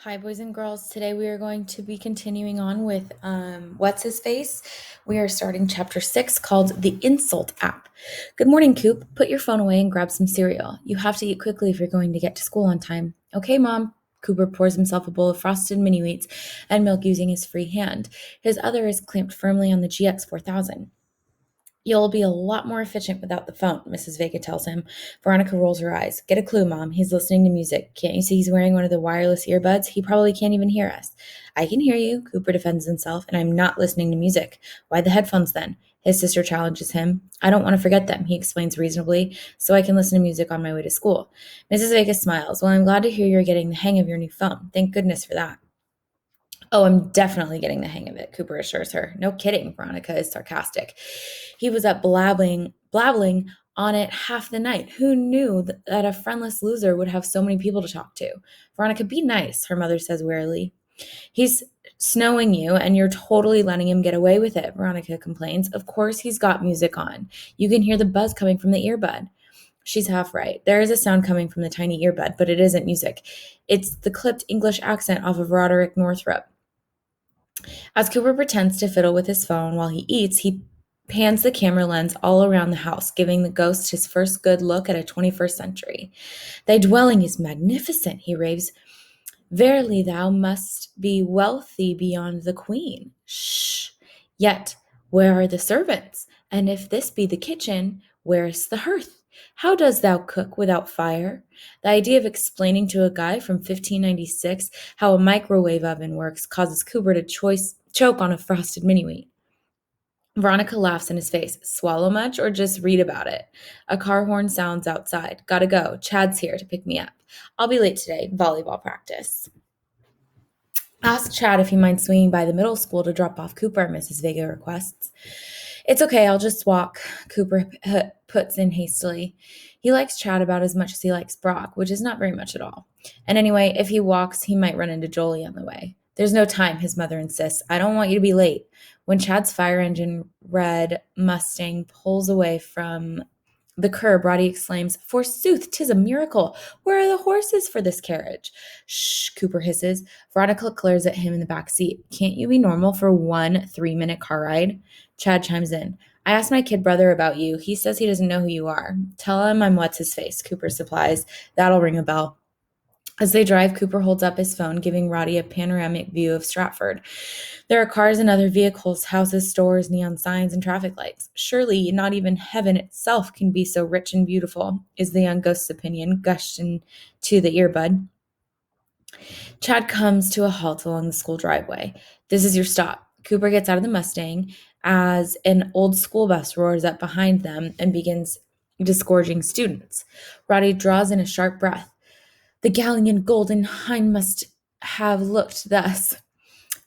Hi, boys and girls. Today we are going to be continuing on with What's His Face. We are starting chapter 6 called The Insult App. Good morning, Coop. Put your phone away and grab some cereal. You have to eat quickly if you're going to get to school on time. Okay, Mom. Cooper pours himself a bowl of frosted mini wheats and milk using his free hand. His other is clamped firmly on the GX 4000. You'll be a lot more efficient without the phone, Mrs. Vega tells him. Veronica rolls her eyes. Get a clue, Mom. He's listening to music. Can't you see he's wearing one of the wireless earbuds? He probably can't even hear us. I can hear you, Cooper defends himself, and I'm not listening to music. Why the headphones then? His sister challenges him. I don't want to forget them, he explains reasonably, so I can listen to music on my way to school. Mrs. Vega smiles. Well, I'm glad to hear you're getting the hang of your new phone. Thank goodness for that. Oh, I'm definitely getting the hang of it, Cooper assures her. No kidding, Veronica is sarcastic. He was up blabbling on it half the night. Who knew that a friendless loser would have so many people to talk to? Veronica, be nice, her mother says wearily. He's snowing you, and you're totally letting him get away with it, Veronica complains. Of course he's got music on. You can hear the buzz coming from the earbud. She's half right. There is a sound coming from the tiny earbud, but it isn't music. It's the clipped English accent off of Roderick Northrop. As Cooper pretends to fiddle with his phone while he eats, he pans the camera lens all around the house, giving the ghost his first good look at a 21st century. Thy dwelling is magnificent, he raves. Verily thou must be wealthy beyond the queen. Shh! Yet, where are the servants? And if this be the kitchen, where is the hearth? How dost thou cook without fire? The idea of explaining to a guy from 1596 how a microwave oven works causes Cooper to choke on a frosted mini wheat. Veronica laughs in his face. Swallow much or just read about it? A car horn sounds outside. Gotta go. Chad's here to pick me up. I'll be late today. Volleyball practice. Ask Chad if he minds swinging by the middle school to drop off Cooper, Mrs. Vega requests. It's okay, I'll just walk, Cooper puts in hastily. He likes Chad about as much as he likes Brock, which is not very much at all. And anyway, if he walks, he might run into Jolie on the way. There's no time, his mother insists. I don't want you to be late. When Chad's fire engine red Mustang pulls away from the curb, Rowdy exclaims, Forsooth, 'tis a miracle. Where are the horses for this carriage? Shh, Cooper hisses. Veronica glares at him in the back seat. Can't you be normal for 1 3-minute car ride? Chad chimes in. I asked my kid brother about you. He says he doesn't know who you are. Tell him I'm what's his face, Cooper supplies. That'll ring a bell. As they drive, Cooper holds up his phone, giving Rowdy a panoramic view of Stratford. There are cars and other vehicles, houses, stores, neon signs, and traffic lights. Surely not even heaven itself can be so rich and beautiful, is the young ghost's opinion, gushed into the earbud. Chad comes to a halt along the school driveway. This is your stop. Cooper gets out of the Mustang as an old school bus roars up behind them and begins disgorging students. Rowdy draws in a sharp breath. The galleon golden hind must have looked thus.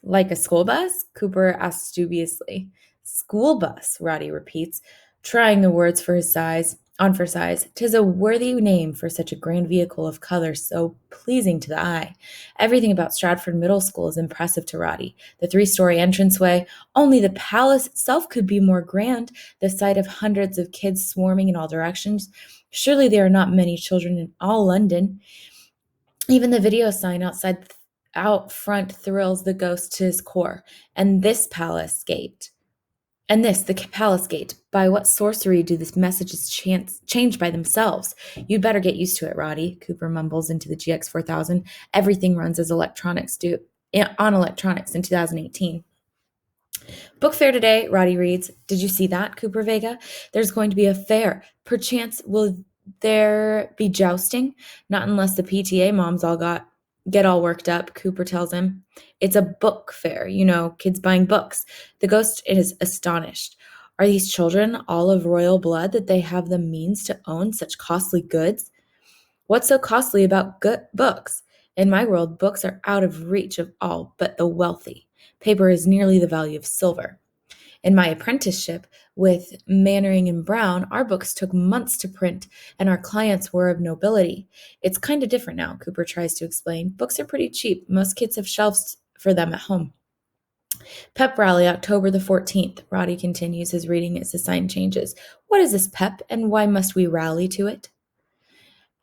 Like a school bus? Cooper asks dubiously. School bus, Rowdy repeats, trying the words for size. 'Tis a worthy name for such a grand vehicle of color so pleasing to the eye. Everything about Stratford Middle School is impressive to Rowdy. The 3-story entranceway, only the palace itself could be more grand, the sight of hundreds of kids swarming in all directions. Surely there are not many children in all London. Even the video sign out front thrills the ghost to his core. And this palace gate. The palace gate. By what sorcery do these messages change by themselves? You'd better get used to it, Rowdy, Cooper mumbles into the GX 4000. Everything runs as electronics do on electronics in 2018. Book fair today, Rowdy reads. Did you see that, Cooper Vega? There's going to be a fair. Perchance will there be jousting? Not unless the PTA moms get all worked up, Cooper tells him. It's a book fair, kids buying books. The ghost is astonished. Are these children all of royal blood that they have the means to own such costly goods? What's so costly about books? In my world, books are out of reach of all but the wealthy. Paper is nearly the value of silver. In my apprenticeship with Mannering and Brown, our books took months to print, and our clients were of nobility. It's kind of different now, Cooper tries to explain. Books are pretty cheap. Most kids have shelves for them at home. Pep rally, October the 14th. Rowdy continues his reading as the sign changes. What is this pep, and why must we rally to it?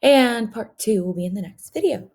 And part 2 will be in the next video.